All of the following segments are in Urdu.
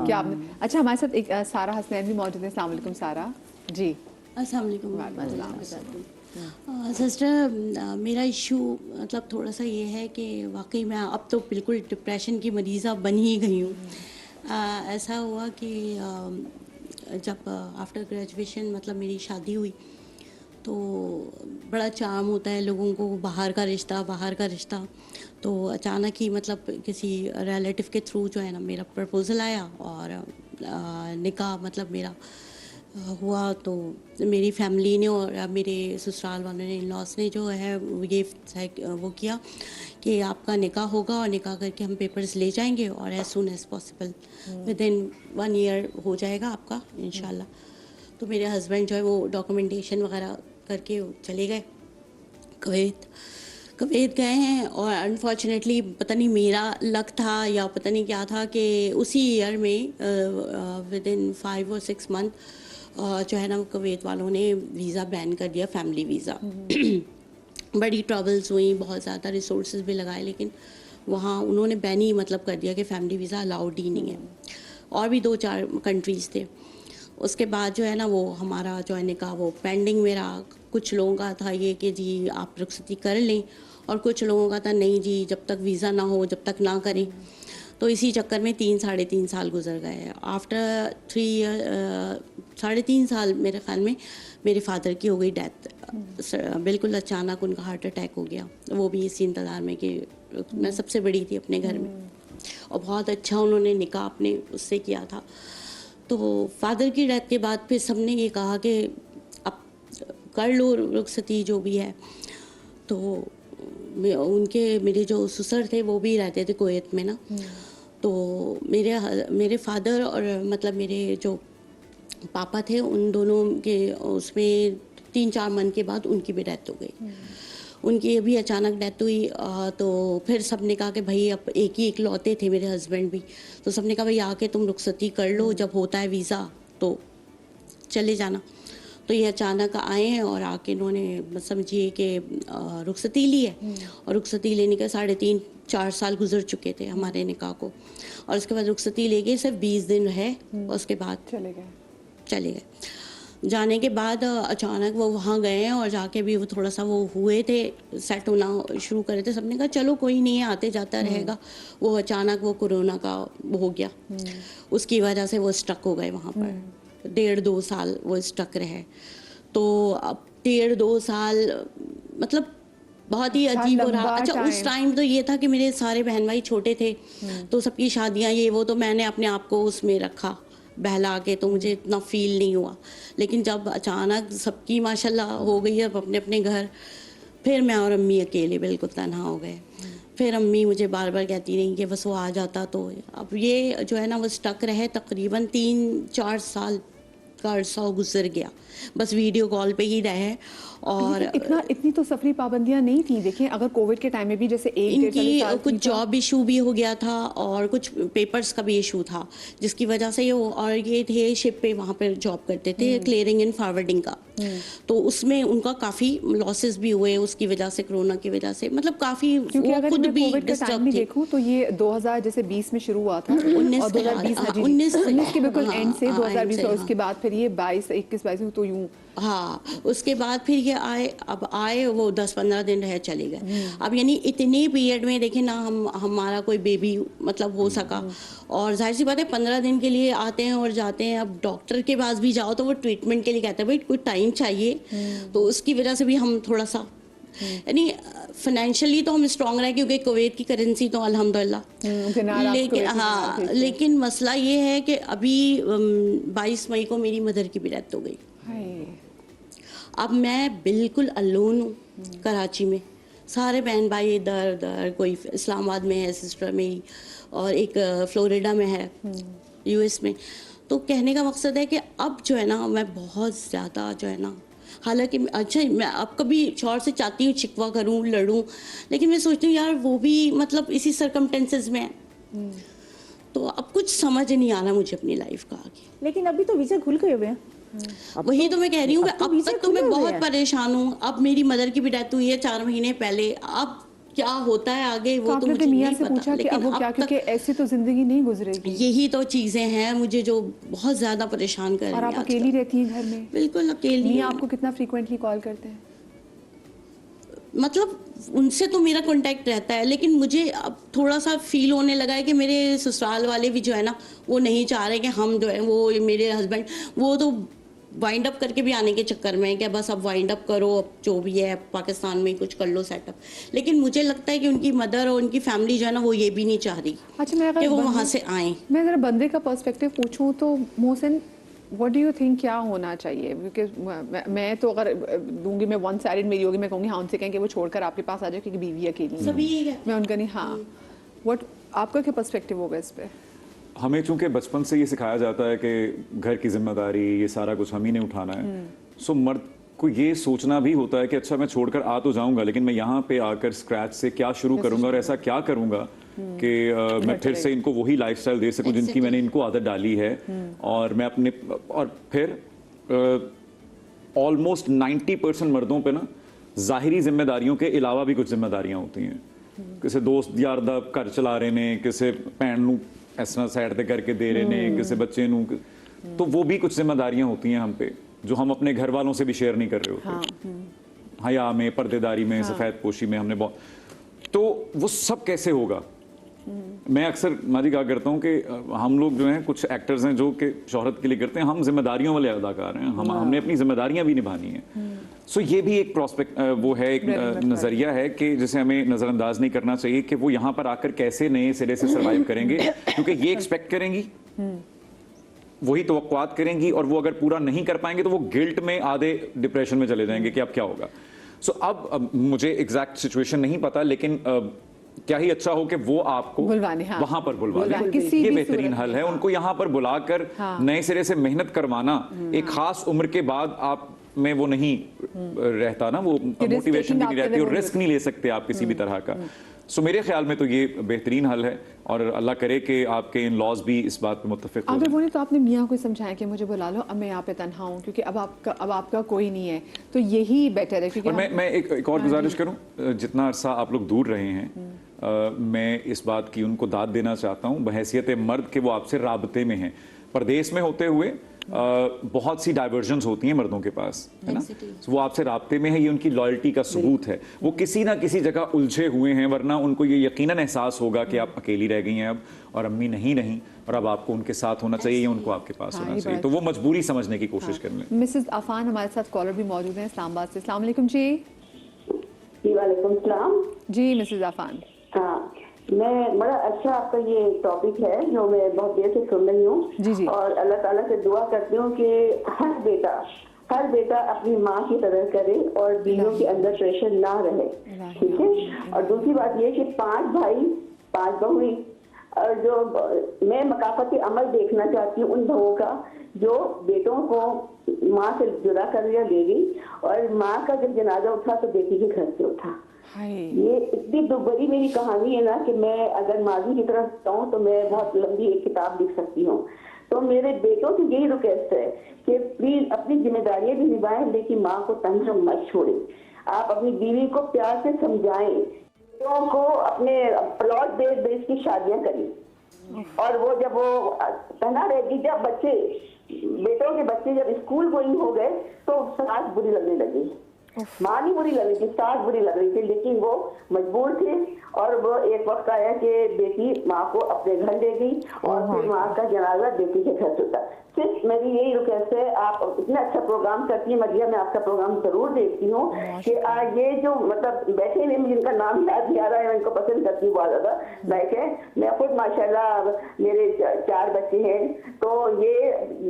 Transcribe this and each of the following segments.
کیا آپ نے اچھا ہمارے ساتھ ایک سارہ حسنین بھی موجود ہے. السلام علیکم سارہ جی. السلام علیکم. وعلیکم السلام. سسٹر میرا ایشو مطلب تھوڑا سا یہ ہے کہ واقعی میں اب تو بالکل ڈپریشن کی مریضہ بن ہی گئی ہوں. ایسا ہوا کہ جب آفٹر گریجویشن مطلب میری شادی ہوئی تو بڑا چام ہوتا ہے لوگوں کو باہر کا رشتہ. تو اچانک ہی مطلب کسی ریلیٹیو کے تھرو جو ہے نا میرا پرپوزل آیا اور نکاح مطلب میرا ہوا. تو میری فیملی نے اور میرے سسرال والوں نے ان لاس نے جو ہے وہ کیا کہ آپ کا نکاح ہوگا اور نکاح کر کے ہم پیپرز لے جائیں گے اور as soon as possible within 1 year ہو جائے گا آپ کا انشاءاللہ. تو میرے ہسبینڈ جو ہے وہ ڈاکومنٹیشن وغیرہ کر کے چلے گئے کویت گئے ہیں. اور انفارچونیٹلی پتہ نہیں میرا لک تھا یا پتہ نہیں کیا تھا کہ اسی ایئر میں ود ان 5 or 6 month جو ہے نا کویت والوں نے ویزا بین کر دیا, فیملی ویزا. بڑی ٹربلز ہوئیں, بہت زیادہ ریسورسز بھی لگائے, لیکن وہاں انہوں نے بین ہی مطلب کر دیا کہ فیملی ویزا الاؤڈ ہی نہیں ہے. اور بھی 2-4 کنٹریز تھے. اس کے بعد جو ہے نا وہ ہمارا جو ہے نکاح وہ پینڈنگ میں رہا. کچھ لوگوں کا تھا یہ کہ جی آپ رخصتی کر لیں, اور کچھ لوگوں کا تھا نہیں جی جب تک ویزا نہ ہو جب تک نہ کریں. تو اسی چکر میں 3-3.5 سال گزر گئے. آفٹر 3.5 سال میرے خیال میں میرے فادر کی ہو گئی ڈیتھ. بالکل اچانک ان کا ہارٹ اٹیک ہو گیا, وہ بھی اسی انتظار میں کہ میں سب سے بڑی تھی اپنے گھر میں, اور بہت اچھا انہوں نے نکاح اپنے اس سے کیا تھا. تو فادر کی ڈیتھ کے بعد پھر سب نے یہ کہا کہ اب کر لو رخصتی جو بھی ہے. تو ان کے میرے جو سسر تھے وہ بھی رہتے تھے کویت میں نا. تو میرے فادر اور مطلب میرے جو پاپا تھے ان دونوں کے اس میں 3-4 منتھ کے بعد ان کی بھی ڈیتھ ہو گئی. ان کی بھی اچانک ڈیتھ ہوئی. تو پھر سب نے کہا کہ بھائی اب ایک ہی لوتے تھے میرے ہسبینڈ بھی, تو سب نے کہا بھائی آ کے تم رخصتی کر لو, جب ہوتا ہے ویزا تو چلے جانا. تو یہ اچانک آئے ہیں اور آ کے انہوں نے سمجھیے کہ رخصتی لی ہے. اور رخصتی لینے کے 3.5-4 سال گزر چکے تھے ہمارے نکاح کو. اور اس کے بعد رخصتی لے گئے, صرف 20 دن ہے, اور اس کے بعد چلے گئے. جانے کے بعد اچانک وہ وہاں گئے ہیں, اور جا کے بھی وہ تھوڑا سا وہ ہوئے تھے, سیٹ ہونا شروع کرے تھے. سب نے کہا چلو کوئی نہیں ہے, آتے جاتا رہے گا. وہ اچانک وہ کورونا کا ہو گیا, اس کی وجہ سے وہ اسٹک ہو گئے وہاں پر. 1.5-2 سال وہ اسٹک رہے. تو اب 1.5-2 سال مطلب بہت ہی عجیب ہو رہا. اچھا اس ٹائم تو یہ تھا کہ میرے سارے بہن بھائی چھوٹے تھے, تو سب کی شادیاں یہ وہ, تو میں نے اپنے آپ کو اس میں رکھا بہلا کے, تو مجھے اتنا فیل نہیں ہوا. لیکن جب اچانک سب کی ماشاءاللہ ہو گئی اب اپنے اپنے گھر, پھر میں اور امی اکیلے بالکل تنہا ہو گئے. پھر امی مجھے بار بار کہتی رہیں کہ بس وہ آ جاتا. تو اب یہ جو ہے نا وہ اسٹک رہے تقریباً 3-4 سال کا عرصہ گزر گیا, بس ویڈیو کال پہ ہی رہے. اور اتنی تو سفری پابندیاں نہیں تھیں. دیکھیں اگر کووڈ کے ٹائم میں بھی جیسے ان کی کچھ جاب ایشو بھی ہو گیا تھا, اور کچھ پیپرز کا بھی ایشو تھا, جس کی وجہ سے اور یہ تھے شپ پہ وہاں پہ جاب کرتے تھے کلیئرنگ اینڈ فارورڈنگ کا. تو اس میں ان کا کافی لاسز بھی ہوئے اس کی وجہ سے, کرونا کی وجہ سے, مطلب کافی خود بھی ڈسٹرب تھے. دیکھوں تو یہ 2020 میں شروع ہوا تھا, اور 2019 کے بالکل اینڈ سے 2020, اور اس کے بعد پھر یہ 21-22 تو یوں. ہاں اس کے بعد پھر یہ آئے وہ 10-15 دن رہ چلے گئے. اب یعنی اتنی پیریڈ میں دیکھیں نا ہمارا کوئی بیبی مطلب ہو سکا. اور ظاہر سی بات ہے 15 دن کے لیے آتے ہیں اور جاتے ہیں. اب ڈاکٹر کے پاس بھی جاؤ تو وہ ٹریٹمنٹ کے لیے کہتے ہیں بھائی کوئی ٹائم چاہیے. تو اس کی وجہ سے بھی ہم تھوڑا سا یعنی فائنینشلی تو ہم اسٹرانگ رہے, کیونکہ کویت کی کرنسی تو الحمدللہ. لیکن مسئلہ یہ ہے کہ ابھی 22 مئی کو میری مدر کی بھی ڈیتھ ہو گئی. اب میں بالکل الون ہوں کراچی میں. سارے بہن بھائی ادھر ادھر, کوئی اسلام آباد میں ہے سسٹر میری, اور ایک فلوریڈا میں ہے US میں. تو کہنے کا مقصد ہے کہ اب جو ہے نا میں بہت زیادہ جو ہے نا, حالانکہ اچھا میں اب کبھی شوہر سے چاہتی ہوں شکوہ کروں لڑوں, لیکن میں سوچتی ہوں یار وہ بھی مطلب اسی سرکمٹینسز میں ہے. تو اب کچھ سمجھ نہیں آ رہا مجھے اپنی لائف کا آگے. لیکن ابھی تو ویزا کھل گئے ہوئے ہیں. وہی تو میں کہہ رہی ہوں کہ اب تک تو میں بہت پریشان ہوں. اب میری مدر کی بھی ڈیتھ ہوئی ہے 4 مہینے پہلے. اب کیا ہوتا ہے آگے وہ تو مجھے میاں نہیں سے پوچھا پتا، کہ اب وہ کیا، کیونکہ ایسی تو زندگی نہیں گزرے گی. یہی تو چیزیں ہیں مجھے جو بہت زیادہ پریشان کر رہی ہیں. اور آپ اکیلی رہتی ہیں گھر میں؟ بالکل اکیلی. میاں آپ کو کتنا فریکوینٹلی کال کرتے ہیں؟ مطلب ان سے تو میرا کانٹیکٹ رہتا ہے، لیکن مجھے اب تھوڑا سا فیل ہونے لگا ہے کہ میرے سسرال والے بھی جو ہے نا وہ نہیں چاہ رہے کہ ہم جو ہے وہ میرے ہسبینڈ وہ تو وائنڈ اپ کر کے بھی آنے کے چکر میں ہے کہ بس اب وائنڈ اپ کرو، اب جو بھی ہے پاکستان میں کچھ کر لو سیٹ اپ. لیکن مجھے لگتا ہے کہ ان کی مدر اور ان کی فیملی جو ہے نا وہ یہ بھی نہیں چاہ رہی کہ وہ وہاں سے آئیں. میں ذرا بندے کا پرسپیکٹو پوچھوں تو محسن what do you think کیا ہونا چاہیے؟ کیونکہ میں تو اگر دوں گی میں ون سائڈڈ میری ہوگی، میں کہوں گی ہاں ان سے کہیں کہ وہ چھوڑ کر آپ کے پاس آ جائے کیونکہ بیوی اکیلی ہے. میں ان کا نہیں. ہاں وٹ آپ کا کیا پرسپیکٹو ہوگا اس پہ؟ ہمیں چونکہ بچپن سے یہ سکھایا جاتا ہے کہ گھر کی ذمہ داری یہ سارا کچھ ہم ہی نے اٹھانا ہے، سو مرد کو یہ سوچنا بھی ہوتا ہے کہ اچھا میں چھوڑ کر آ تو جاؤں گا لیکن میں یہاں پہ آ کر اسکریچ سے کیا شروع کروں گا اور ایسا کیا کروں گا کہ میں پھر سے ان کو وہی لائف سٹائل دے سکوں جن کی میں نے ان کو عادت ڈالی ہے. اور میں اپنے اور پھر آلموسٹ 90% مردوں پہ نا ظاہری ذمہ داریوں کے علاوہ بھی کچھ ذمہ داریاں ہوتی ہیں. کسی دوست یار دا گھر چلا رہے نے، کسی بھن نوں اس طرح سائڈ تے کر کے دے رہے نے، کسی بچے نوں، تو وہ بھی کچھ ذمہ داریاں ہوتی ہیں ہم پہ جو ہم اپنے گھر والوں سے بھی شیئر نہیں کر رہے ہوتے. حیا میں، پردے داری میں، سفید پوشی میں ہم نے تو وہ سب کیسے ہوگا؟ میں اکثر ماجی کہا کرتا ہوں کہ ہم لوگ جو ہیں کچھ ایکٹرز ہیں جو کہ شہرت کے لیے کرتے ہیں، ہم ذمہ داریوں والے اداکار ہیں، ہم نے اپنی ذمہ داریاں بھی نبھانی ہیں. سو یہ بھی ایک پراسپیکٹ وہ ہے، ایک نظریہ ہے کہ جسے ہمیں نظر انداز نہیں کرنا چاہیے کہ وہ یہاں پر آ کر کیسے نئے سرے سے سروائیو کریں گے، کیونکہ یہ ایکسپیکٹ کریں گی، وہی توقعات کریں گی، اور وہ اگر پورا نہیں کر پائیں گے تو وہ گلٹ میں آدھے ڈپریشن میں چلے جائیں گے کہ اب کیا ہوگا. سو اب مجھے ایگزیکٹ سچویشن نہیں پتا، لیکن کیا ہی اچھا ہو کہ وہ آپ کو وہاں پر بلوا لیں. یہ بہترین حل ہے، ان کو یہاں پر بلا کر نئے سرے سے محنت کروانا. ایک خاص عمر کے بعد آپ میں وہ نہیں رہتا نا، وہ موٹیویشن بھی نہیں رہتی اور رسک نہیں لے سکتے آپ کسی بھی طرح کا. سو میرے خیال میں تو یہ بہترین حل ہے، اور اللہ کرے کہ آپ کے ان لاز بھی اس بات پہ متفق ہو جائیں. اگر وہ نہیں تو آپ نے میاں کو سمجھایا کہ مجھے بلا لو، اب میں یہاں پہ تنہا ہوں کیونکہ اب آپ کا کوئی نہیں ہے، تو یہی بیٹر ہے. اور میں ایک اور گزارش کروں، جتنا عرصہ آپ لوگ دور رہے ہیں میں اس بات کی ان کو داد دینا چاہتا ہوں بحیثیت مرد کہ وہ آپ سے رابطے میں ہیں. پردیس میں ہوتے ہوئے بہت سی ڈائیورژنز ہوتی ہیں مردوں کے پاس، ہے نا، وہ آپ سے رابطے میں ہے، یہ ان کی لائلٹی کا ثبوت ہے. وہ کسی نہ کسی جگہ الجھے ہوئے ہیں، ورنہ ان کو یہ یقیناً احساس ہوگا کہ آپ اکیلی رہ گئی ہیں اب، اور امی نہیں، اور اب آپ کو ان کے ساتھ ہونا چاہیے یا ان کو آپ کے پاس ہونا چاہیے. تو وہ مجبوری سمجھنے کی کوشش کر لیں. مسز عفان ہمارے ساتھ کالر بھی موجود ہیں اسلام آباد سے. السلام علیکم. جی وعلیکم السلام. جی مسز عفان. ہاں میں بڑا اچھا آپ کا یہ ٹاپک ہے جو میں بہت دیر سے سن رہی ہوں، اور اللہ تعالیٰ سے دعا کرتی ہوں کہ ہر بیٹا اپنی ماں کی قدر کرے اور بیویوں کے اندر پریشر نہ رہے. ٹھیک ہے. اور دوسری بات یہ کہ 5 بھائی 5 بہویں، اور جو میں مقافتی عمل دیکھنا چاہتی ہوں ان بہووں کا جو بیٹوں کو ماں سے جدا کر لیا لے گئی، اور ماں کا جب جنازہ اٹھا تو بیٹی کے گھر سے اٹھا. یہ اتنی بڑی میری کہانی ہے نا کہ میں اگر ماضی کی طرف جاؤں تو میں بہت لمبی ایک کتاب لکھ سکتی ہوں. تو میرے بیٹوں کی یہی ریکویسٹ ہے کہ پلیز اپنی ذمہ داریاں بھی نبھائیں، لیکن ماں کو تنہا مت چھوڑیں. آپ اپنی بیوی کو پیار سے سمجھائیں، بیٹوں کو اپنے پلاٹ بیچ کی شادیاں کریں، اور وہ جب وہ تنہا رہے گی، جب بیٹوں کے بچے جب اسکول گوئنگ ہو گئے تو ساس بری لگنے لگی. ماں نہیں بری لگ رہی تھی، ساس بری لگ رہی تھی، لیکن وہ مجبور تھے. اور وہ ایک وقت آیا کہ بیٹی ماں کو اپنے گھر لے گئی، اور پھر ماں کا جنازہ بیٹی کے گھر سے ہوتا. صرف میری یہی ریکویسٹ ہے، آپ اتنا اچھا پروگرام کرتی ہیں مدیہ، میں آپ کا پروگرام ضرور دیکھتی ہوں کہ یہ جو مطلب بیٹھے ہوئے جن کا نام یاد نہیں آ رہا ہے، میں ان کو پسند کرتی ہوں بہت زیادہ. لائک ہے میں خود ماشاءاللہ میرے 4 بچے ہیں، تو یہ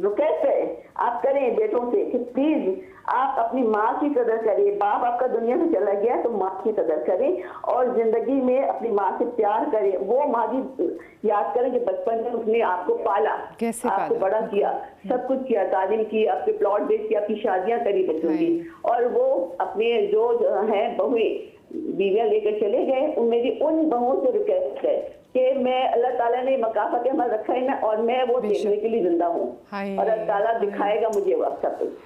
ریکویسٹ ہے آپ کریں بیٹوں سے کہ پلیز آپ اپنی ماں کی قدر کریں. باپ آپ کا دنیا سے چلا گیا تو ماں کی قدر کریں، اور زندگی میں اپنی ماں سے پیار کریں. وہ ماضی یاد کریں کہ بچپن میں اس نے آپ کو پالا، آپ کو بڑا کیا، سب کچھ کیا، تعلیم کی، آپ کے پلاٹ بیچ کی، آپ کی شادیاں کری بچوں کی، اور وہ اپنے جو ہیں بہویں بیویاں لے کر چلے گئے. ان میں بھی ان بہوؤں سے ریکویسٹ ہے کہ میں اللہ تعالیٰ نے مقافت عمل رکھا ہے نا، اور میں وہ دیکھنے کے لیے زندہ ہوں، اور اللہ تعالیٰ دکھائے گا مجھے وقت سب کچھ.